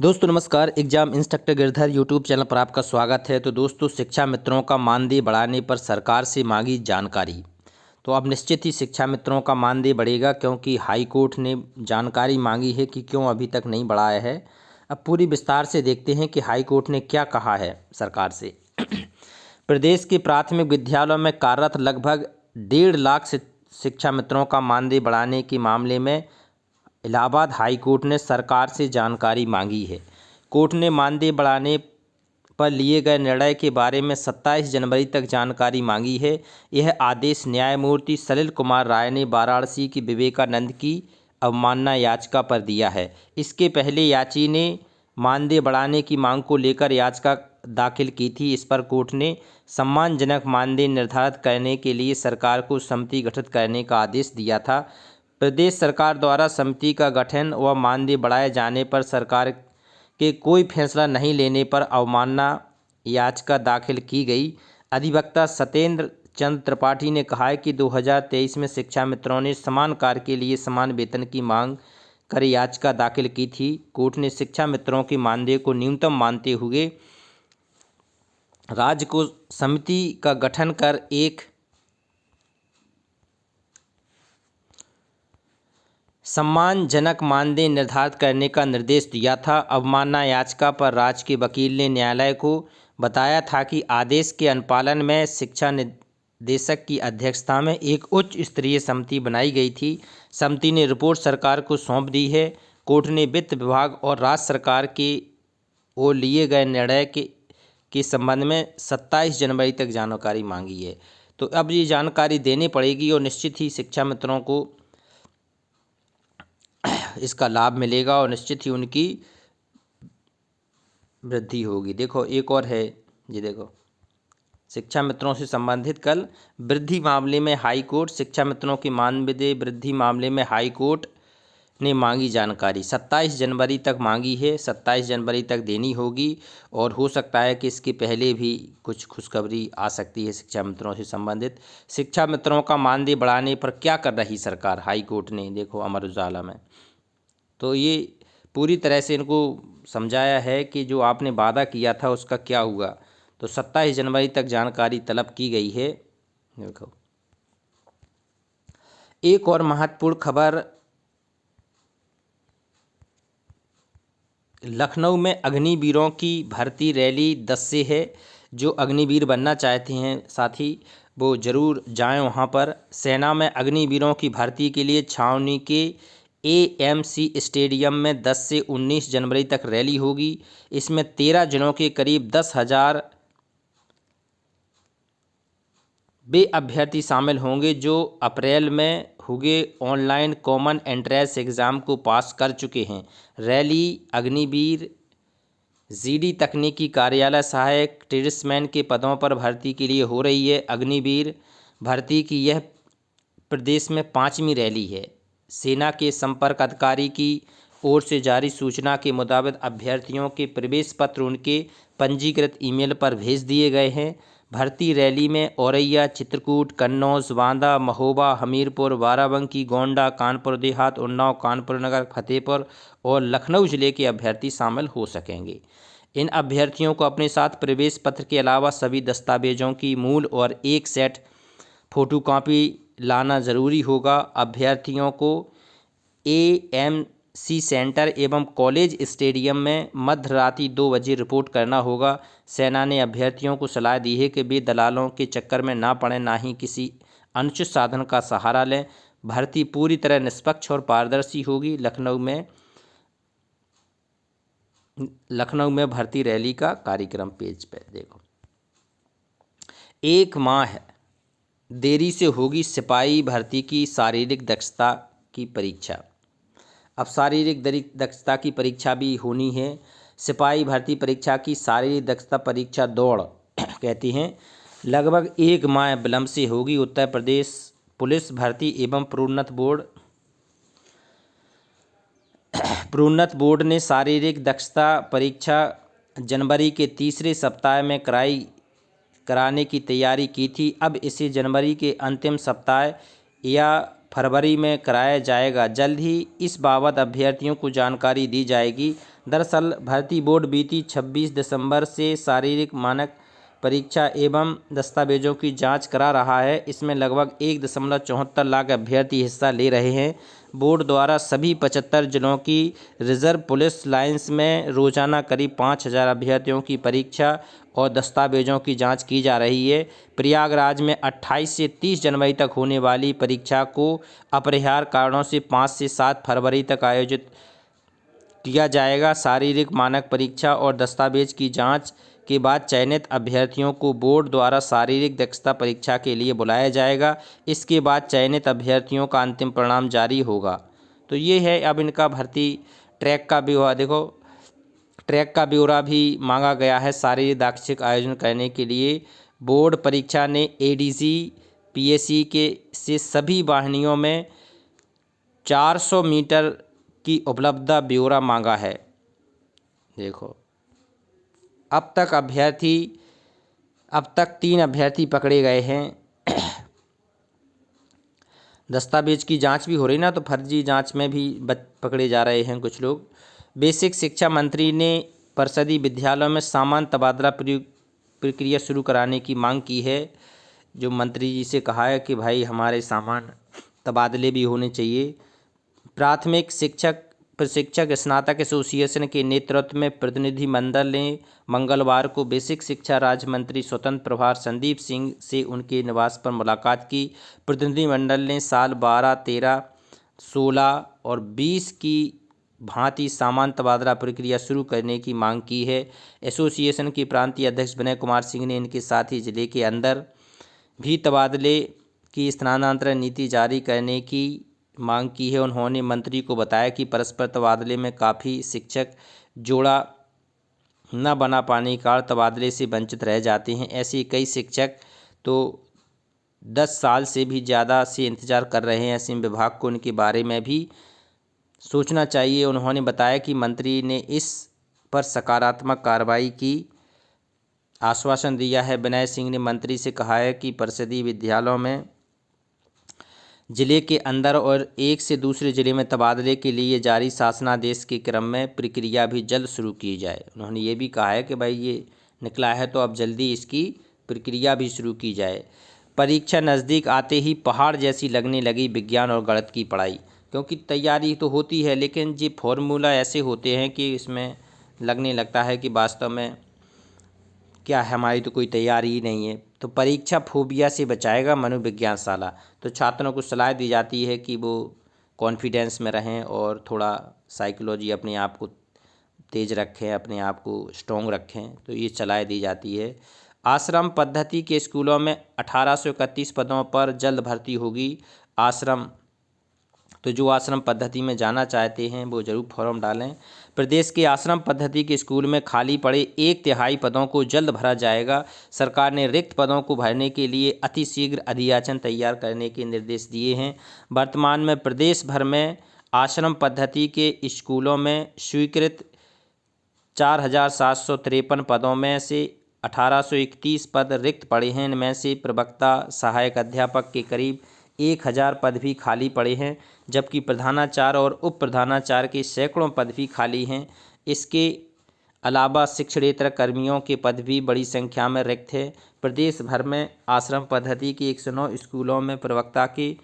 दोस्तों नमस्कार। Exam instructor Girdhar YouTube channel पर आपका स्वागत है। तो दोस्तों, शिक्षा मित्रों का मानदेय बढ़ाने पर सरकार से मांगी जानकारी। तो अब निश्चित ही शिक्षा मित्रों का मानदेय बढ़ेगा, क्योंकि हाई कोर्ट ने जानकारी मांगी है कि क्यों अभी तक नहीं बढ़ाया है। अब पूरी विस्तार से देखते हैं कि हाई कोर्ट ने क्या कहा है सरकार से। प्रदेश के प्राथमिक विद्यालयों में कार्यरत लगभग 1.5 लाख शिक्षा मित्रों का मानदेय बढ़ाने के मामले में इलाहाबाद हाई कोर्ट ने सरकार से जानकारी मांगी है। कोर्ट ने मानदेय बढ़ाने पर लिए गए निर्णय के बारे में 27 जनवरी तक जानकारी मांगी है। यह आदेश न्यायमूर्ति सलिल कुमार राय ने वाराणसी की विवेकानंद की अवमानना याचिका पर दिया है। इसके पहले याची ने मानदेय बढ़ाने की मांग को लेकर याचिका दाखिल की थी। इस पर कोर्ट ने सम्मानजनक मानदेय निर्धारित करने के लिए सरकार को समिति गठित करने का आदेश दिया था। प्रदेश सरकार द्वारा समिति का गठन व मानदेय बढ़ाए जाने पर सरकार के कोई फैसला नहीं लेने पर अवमानना याचिका दाखिल की गई। अधिवक्ता सत्येंद्र चंद्र त्रिपाठी ने कहा है कि 2023 में शिक्षा मित्रों ने समान कार्य के लिए समान वेतन की मांग कर याचिका दाखिल की थी। कोर्ट ने शिक्षा मित्रों के मानदेय को न्यूनतम मानते हुए राज्य को समिति का गठन कर एक सम्मानजनक मानदेय निर्धारित करने का निर्देश दिया था। अवमानना याचिका पर राज्य के वकील ने न्यायालय को बताया था कि आदेश के अनुपालन में शिक्षा निदेशक की अध्यक्षता में एक उच्च स्तरीय समिति बनाई गई थी। समिति ने रिपोर्ट सरकार को सौंप दी है। कोर्ट ने वित्त विभाग और राज्य सरकार के ओर लिए गए निर्णय के संबंध में 27 जनवरी तक जानकारी मांगी है। तो अब ये जानकारी देनी पड़ेगी और निश्चित ही शिक्षा मित्रों को इसका लाभ मिलेगा और निश्चित ही उनकी वृद्धि होगी। देखो एक और है जी, देखो शिक्षा मित्रों से संबंधित कल वृद्धि मामले में हाई कोर्ट, शिक्षा मित्रों के मानदेय वृद्धि मामले में हाई कोर्ट ने मांगी जानकारी। 27 जनवरी तक मांगी है, 27 जनवरी तक देनी होगी और हो सकता है कि इसके पहले भी कुछ खुशखबरी आ सकती है शिक्षा मित्रों से संबंधित। शिक्षा मित्रों का मानदेय बढ़ाने पर क्या कर रही सरकार, हाई कोर्ट ने, देखो अमर उजाला में। तो ये पूरी तरह से इनको समझाया है कि जो आपने वादा किया था उसका क्या हुआ। तो 27 जनवरी तक जानकारी तलब की गई है। देखो एक और महत्वपूर्ण खबर, लखनऊ में अग्निवीरों की भर्ती रैली 10 से है। जो अग्निवीर बनना चाहते हैं साथी वो ज़रूर जाएं वहां पर। सेना में अग्निवीरों की भर्ती के लिए छावनी के AMC स्टेडियम में 10 से 19 जनवरी तक रैली होगी। इसमें 13 जिलों के करीब 10,000 वे अभ्यर्थी शामिल होंगे जो अप्रैल में हुए ऑनलाइन कॉमन एंट्रेंस एग्ज़ाम को पास कर चुके हैं। रैली अग्निवीर, GD तकनीकी कार्यालय सहायक ट्रेड्समैन के पदों पर भर्ती के लिए हो रही है। अग्निवीर भर्ती की यह प्रदेश में 5वीं रैली है। सेना के संपर्क अधिकारी की ओर से जारी सूचना के मुताबिक अभ्यर्थियों के प्रवेश पत्र उनके पंजीकृत ईमेल पर भेज दिए गए हैं। भर्ती रैली में औरैया, चित्रकूट, कन्नौज, बांदा, महोबा, हमीरपुर, बाराबंकी, गोंडा, कानपुर देहात, उन्नाव, कानपुर नगर, फतेहपुर और लखनऊ जिले के अभ्यर्थी शामिल हो सकेंगे। इन अभ्यर्थियों को अपने साथ प्रवेश पत्र के अलावा सभी दस्तावेजों की मूल और एक सेट फोटोकॉपी लाना ज़रूरी होगा। अभ्यर्थियों को AMC सेंटर एवं कॉलेज स्टेडियम में मध्य रात्रि 2 बजे रिपोर्ट करना होगा। सेना ने अभ्यर्थियों को सलाह दी है कि वे दलालों के चक्कर में ना पड़ें, ना ही किसी अनुचित साधन का सहारा लें। भर्ती पूरी तरह निष्पक्ष और पारदर्शी होगी। लखनऊ में भर्ती रैली का कार्यक्रम पेज पे देखो। 1 माह देरी से होगी सिपाही भर्ती की शारीरिक दक्षता की परीक्षा। अब शारीरिक दक्षता की परीक्षा भी होनी है। सिपाही भर्ती परीक्षा की शारीरिक दक्षता परीक्षा दौड़ कहती हैं लगभग 1 माह विलंब से होगी। उत्तर प्रदेश पुलिस भर्ती एवं प्रोन्नत बोर्ड ने शारीरिक दक्षता परीक्षा जनवरी के तीसरे सप्ताह में कराने की तैयारी की थी। अब इसे जनवरी के अंतिम सप्ताह या फरवरी में कराया जाएगा। जल्द ही इस बाबत अभ्यर्थियों को जानकारी दी जाएगी। दरअसल भर्ती बोर्ड बीती 26 दिसंबर से शारीरिक मानक परीक्षा एवं दस्तावेजों की जांच करा रहा है। इसमें लगभग 1.74 लाख अभ्यर्थी हिस्सा ले रहे हैं। बोर्ड द्वारा सभी 75 जिलों की रिजर्व पुलिस लाइंस में रोजाना करीब 5,000 अभ्यर्थियों की परीक्षा और दस्तावेजों की जांच की जा रही है। प्रयागराज में 28 से 30 जनवरी तक होने वाली परीक्षा को अपरिहार्य कारणों से 5 से 7 फरवरी तक आयोजित किया जाएगा। शारीरिक मानक परीक्षा और दस्तावेज की जांच के बाद चयनित अभ्यर्थियों को बोर्ड द्वारा शारीरिक दक्षता परीक्षा के लिए बुलाया जाएगा। इसके बाद चयनित अभ्यर्थियों का अंतिम परिणाम जारी होगा। तो ये है अब इनका भर्ती ट्रैक का ब्यौरा। देखो, ट्रैक का ब्यौरा भी मांगा गया है शारीरिक दाक्षिक आयोजन करने के लिए। बोर्ड परीक्षा ने एडीसी पीएससी के से सभी वाहिनियों में 400 मीटर की उपलब्धता ब्यौरा मांगा है। देखो, अब तक 3 अभ्यर्थी पकड़े गए हैं। दस्तावेज की जांच भी हो रही ना, तो फर्जी जांच में भी पकड़े जा रहे हैं कुछ लोग। बेसिक शिक्षा मंत्री ने परिषदीय विद्यालयों में सामान्य तबादला प्रक्रिया शुरू कराने की मांग की है। जो मंत्री जी से कहा है कि भाई हमारे सामान्य तबादले भी होने चाहिए। प्राथमिक शिक्षक प्रशिक्षक स्नातक एसोसिएशन के नेतृत्व में प्रतिनिधिमंडल ने मंगलवार को बेसिक शिक्षा राज्य मंत्री स्वतंत्र प्रभार संदीप सिंह से उनके निवास पर मुलाकात की। प्रतिनिधिमंडल ने साल 12, 13, 16 और 20 की भांति सामान्य तबादला प्रक्रिया शुरू करने की मांग की है। एसोसिएशन के प्रांतीय अध्यक्ष विनय कुमार सिंह ने इनके साथ ही जिले के अंदर भी तबादले की स्थानांतरण नीति जारी करने की मांग की है। उन्होंने मंत्री को बताया कि परस्पर तबादले में काफ़ी शिक्षक जोड़ा न बना पाने के कारण तबादले से वंचित रह जाते हैं। ऐसे कई शिक्षक तो 10 साल से भी ज़्यादा से इंतज़ार कर रहे हैं। ऐसे विभाग को इनके बारे में भी सोचना चाहिए। उन्होंने बताया कि मंत्री ने इस पर सकारात्मक कार्रवाई की आश्वासन दिया है। विनय सिंह ने मंत्री से कहा है कि परिषदीय विद्यालयों में जिले के अंदर और एक से दूसरे जिले में तबादले के लिए जारी शासनादेश के क्रम में प्रक्रिया भी जल्द शुरू की जाए। उन्होंने ये भी कहा है कि भाई ये निकला है तो अब जल्दी इसकी प्रक्रिया भी शुरू की जाए। परीक्षा नज़दीक आते ही पहाड़ जैसी लगने लगी विज्ञान और गणित की पढ़ाई, क्योंकि तैयारी तो होती है लेकिन ये फॉर्मूला ऐसे होते हैं कि इसमें लगने लगता है कि वास्तव में क्या है, हमारी तो कोई तैयारी ही नहीं है। तो परीक्षा फोबिया से बचाएगा मनोविज्ञान शाला। तो छात्रों को सलाह दी जाती है कि वो कॉन्फिडेंस में रहें और थोड़ा साइकोलॉजी अपने आप को तेज़ रखें, अपने आप को स्ट्रॉन्ग रखें। तो ये सलाह दी जाती है। आश्रम पद्धति के स्कूलों में 1831 पदों पर जल्द भर्ती होगी। तो जो आश्रम पद्धति में जाना चाहते हैं वो जरूर फॉर्म डालें। प्रदेश के आश्रम पद्धति के स्कूल में खाली पड़े 1/3 पदों को जल्द भरा जाएगा। सरकार ने रिक्त पदों को भरने के लिए अतिशीघ्र अधियाचन तैयार करने के निर्देश दिए हैं। वर्तमान में प्रदेश भर में आश्रम पद्धति के स्कूलों में स्वीकृत 4,753 पदों में से 1,831 पद रिक्त पड़े हैं। इनमें से प्रवक्ता, सहायक अध्यापक के करीब 1,000 पद भी खाली पड़े हैं, जबकि प्रधानाचार्य और उप प्रधानाचार्य के सैकड़ों पद भी खाली हैं। इसके अलावा शिक्षणेतर कर्मियों के पद भी बड़ी संख्या में रिक्त हैं। प्रदेश भर में आश्रम पद्धति के 109 स्कूलों में प्रवक्ता के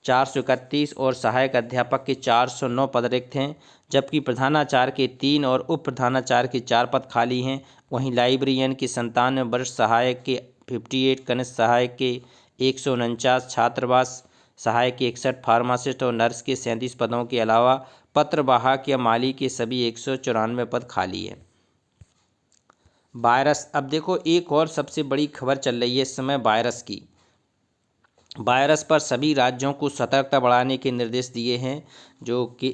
431 और सहायक अध्यापक के 409 पद रिक्त हैं, जबकि प्रधानाचार्य के 3 और उप प्रधानाचार्य के 4 पद खाली हैं। वहीं लाइब्रेरियन के 97, वरिष्ठ सहायक के 58, कनिष्ठ सहायक के 149, छात्रावास सहायक के 61, फार्मासिस्ट और नर्स के 37 पदों के अलावा पत्रवाहक या माली के सभी 194 पद खाली हैं। वायरस, अब देखो एक और सबसे बड़ी खबर चल रही है इस समय वायरस की। वायरस पर सभी राज्यों को सतर्कता बढ़ाने के निर्देश दिए हैं। जो कि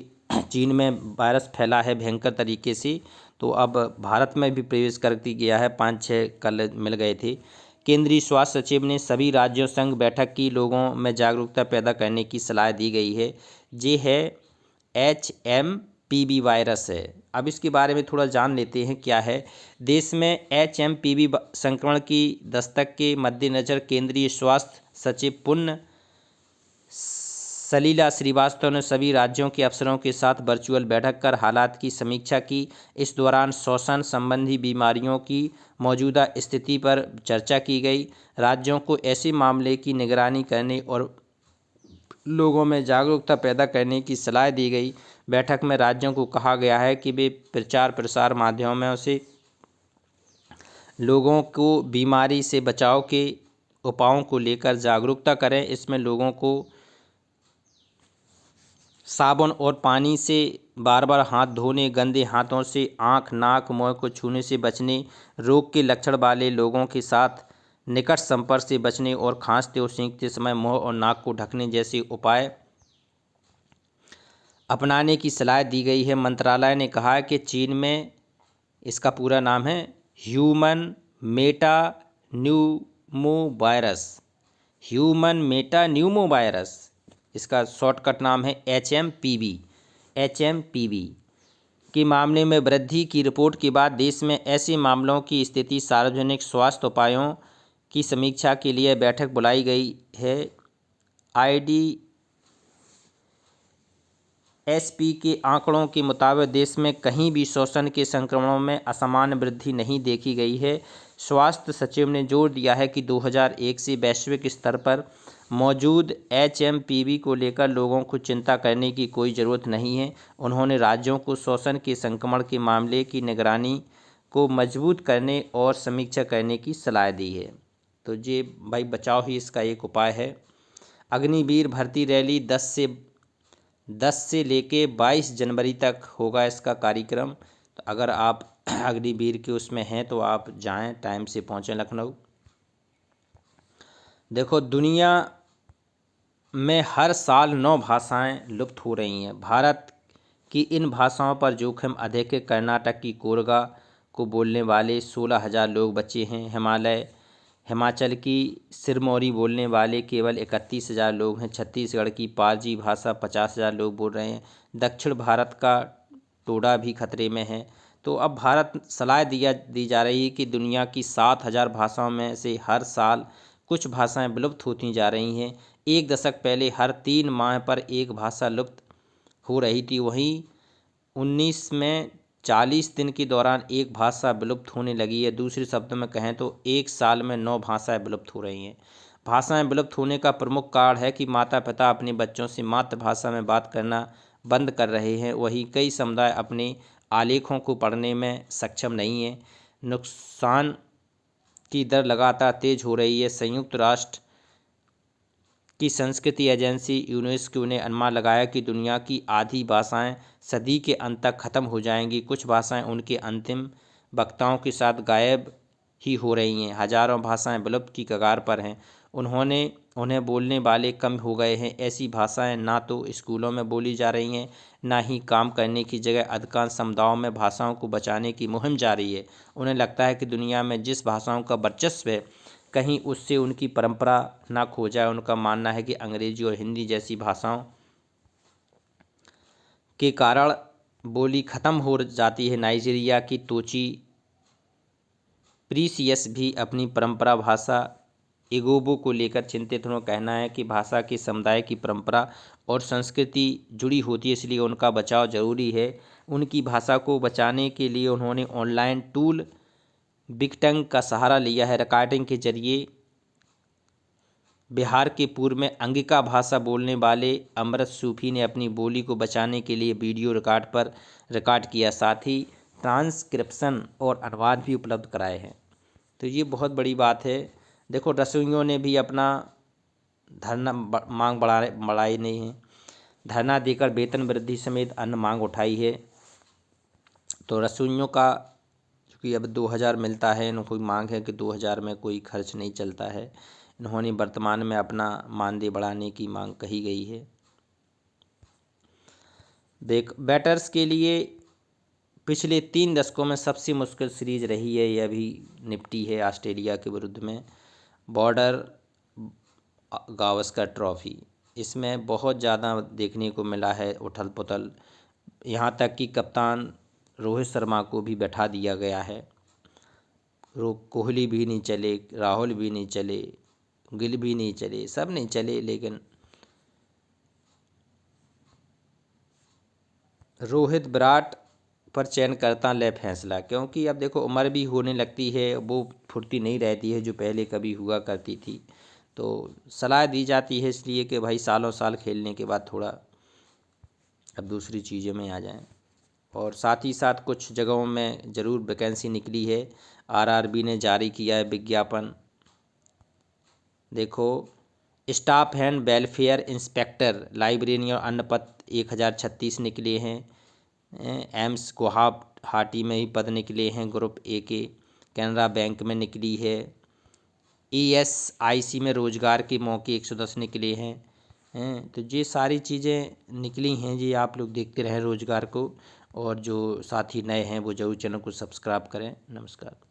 चीन में वायरस फैला है भयंकर तरीके से, तो अब भारत में भी प्रवेश कर गया है। 5-6 कल मिल गए थे। केंद्रीय स्वास्थ्य सचिव ने सभी राज्यों संग बैठक की लोगों में जागरूकता पैदा करने की सलाह दी गई है। ये है HMPV वायरस है। अब इसके बारे में थोड़ा जान लेते हैं क्या है। देश में HMPV संक्रमण की दस्तक के मद्देनज़र केंद्रीय स्वास्थ्य सचिव पुण्य सलीला श्रीवास्तव ने सभी राज्यों के अफसरों के साथ वर्चुअल बैठक कर हालात की समीक्षा की। इस दौरान श्वसन संबंधी बीमारियों की मौजूदा स्थिति पर चर्चा की गई। राज्यों को ऐसे मामले की निगरानी करने और लोगों में जागरूकता पैदा करने की सलाह दी गई। बैठक में राज्यों को कहा गया है कि वे प्रचार प्रसार माध्यमों से लोगों को बीमारी से बचाव के उपायों को लेकर जागरूकता करें। इसमें लोगों को साबुन और पानी से बार बार हाथ धोने, गंदे हाथों से आँख, नाक, मुंह को छूने से बचने, रोग के लक्षण वाले लोगों के साथ निकट संपर्क से बचने और खांसते और छींकते समय मुंह और नाक को ढकने जैसे उपाय अपनाने की सलाह दी गई है। मंत्रालय ने कहा है कि चीन में इसका पूरा नाम है ह्यूमन मेटा न्यूमोवायरस, ह्यूमन मेटा न्यूमोवायरस, इसका शॉर्टकट नाम है HMPV के मामले में वृद्धि की रिपोर्ट के बाद देश में ऐसे मामलों की स्थिति, सार्वजनिक स्वास्थ्य उपायों की समीक्षा के लिए बैठक बुलाई गई है। IDSP के आंकड़ों के मुताबिक देश में कहीं भी श्वसन के संक्रमणों में असामान्य वृद्धि नहीं देखी गई है। स्वास्थ्य सचिव ने जोर दिया है कि 2001 से वैश्विक स्तर पर मौजूद HMPV को लेकर लोगों को चिंता करने की कोई ज़रूरत नहीं है। उन्होंने राज्यों को श्वसन के संक्रमण के मामले की निगरानी को मजबूत करने और समीक्षा करने की सलाह दी है। तो ये भाई बचाव ही इसका एक उपाय है। अग्निवीर भर्ती रैली 10 से लेके 22 जनवरी तक होगा इसका कार्यक्रम। तो अगर आप अग्निवीर के उसमें हैं तो आप जाएं, टाइम से पहुंचें लखनऊ। देखो, दुनिया में हर साल 9 भाषाएं लुप्त हो रही हैं। भारत की इन भाषाओं पर जोखिम अधिक है। कर्नाटक की कोरगा को बोलने वाले 16,000 लोग बचे हैं। हिमाचल की सिरमौरी बोलने वाले केवल 31,000 लोग हैं। छत्तीसगढ़ की पारजी भाषा 50,000 लोग बोल रहे हैं। दक्षिण भारत का टोडा भी खतरे में है। तो अब भारत सलाह दी जा रही है कि दुनिया की 7,000 भाषाओं में से हर साल कुछ भाषाएं विलुप्त होती जा रही हैं। एक दशक पहले हर 3 माह पर एक भाषा लुप्त हो रही थी, वहीं 19 में 40 दिन के दौरान एक भाषा विलुप्त होने लगी है। दूसरे शब्दों में कहें तो एक साल में 9 भाषाएं विलुप्त हो रही हैं। भाषाएं विलुप्त होने का प्रमुख कारण है कि माता पिता अपने बच्चों से मातृभाषा में बात करना बंद कर रहे हैं। वहीं कई समुदाय अपने आलेखों को पढ़ने में सक्षम नहीं हैं। नुकसान की दर लगातार तेज हो रही है। संयुक्त राष्ट्र की संस्कृति एजेंसी यूनेस्को ने अनुमान लगाया कि दुनिया की आधी भाषाएं सदी के अंत तक खत्म हो जाएंगी। कुछ भाषाएं उनके अंतिम वक्ताओं के साथ गायब ही हो रही हैं। हजारों भाषाएं विलुप्त की कगार पर हैं। उन्हें बोलने वाले कम हो गए हैं। ऐसी भाषाएं ना तो स्कूलों में बोली जा रही हैं, ना ही काम करने की जगह। अधिकांश समुदायों में भाषाओं को बचाने की मुहिम जारी है। उन्हें लगता है कि दुनिया में जिस भाषाओं का वर्चस्व है, कहीं उससे उनकी परंपरा ना खो जाए। उनका मानना है कि अंग्रेजी और हिंदी जैसी भाषाओं के कारण बोली खत्म हो जाती है। नाइजीरिया की टोची प्रीसियस भी अपनी परंपरा भाषा इगोबो को लेकर चिंतित। उन्होंने कहना है कि भाषा के समुदाय की परंपरा और संस्कृति जुड़ी होती है, इसलिए उनका बचाव जरूरी है। उनकी भाषा को बचाने के लिए उन्होंने ऑनलाइन टूल बिगटंग का सहारा लिया है। रिकॉर्डिंग के जरिए बिहार के पूर्व में अंगिका भाषा बोलने वाले अमृत सूफी ने अपनी बोली को बचाने के लिए वीडियो रिकॉर्ड किया, साथ ही ट्रांसक्रिप्शन और अनुवाद भी उपलब्ध कराए हैं। तो ये बहुत बड़ी बात है। देखो, रसोइयों ने भी अपना धरना मांग बढ़ाई नहीं है। धरना देकर वेतन वृद्धि समेत अन्य मांग उठाई है। तो रसोइयों का क्योंकि अब 2,000 मिलता है, इनको कोई मांग है कि 2,000 में कोई खर्च नहीं चलता है। इन्होंने वर्तमान में अपना मानदेय बढ़ाने की मांग कही गई है। बैटर्स के लिए पिछले 3 दशकों में सबसे मुश्किल सीरीज रही है, यह भी निपटी है ऑस्ट्रेलिया के विरुद्ध में। बॉर्डर गावस्कर ट्रॉफी, इसमें बहुत ज़्यादा देखने को मिला है उथल पुथल। यहाँ तक कि कप्तान रोहित शर्मा को भी बैठा दिया गया है। कोहली भी नहीं चले, राहुल भी नहीं चले, गिल भी नहीं चले, सब नहीं चले, लेकिन रोहित विराट पर चयनकर्ता ले फैसला, क्योंकि अब देखो उम्र भी होने लगती है, वो फुर्ती नहीं रहती है जो पहले कभी हुआ करती थी। तो सलाह दी जाती है इसलिए कि भाई सालों साल खेलने के बाद थोड़ा अब दूसरी चीज़ों में आ जाएं। और साथ ही साथ कुछ जगहों में ज़रूर वैकेंसी निकली है, आरआरबी ने जारी किया है विज्ञापन। देखो, staff and welfare inspector, librarian और अन्य पद 1036 निकले हैं। एम्स गुवाहाटी में ही पद निकले हैं ग्रुप ए के। कैनरा बैंक में निकली है। ESIC में रोजगार के मौके 110 निकले हैं। तो ये सारी चीज़ें निकली हैं जी, आप लोग देखते रहें रोजगार को। और जो साथी नए हैं वो जरूर चैनल को सब्सक्राइब करें। नमस्कार।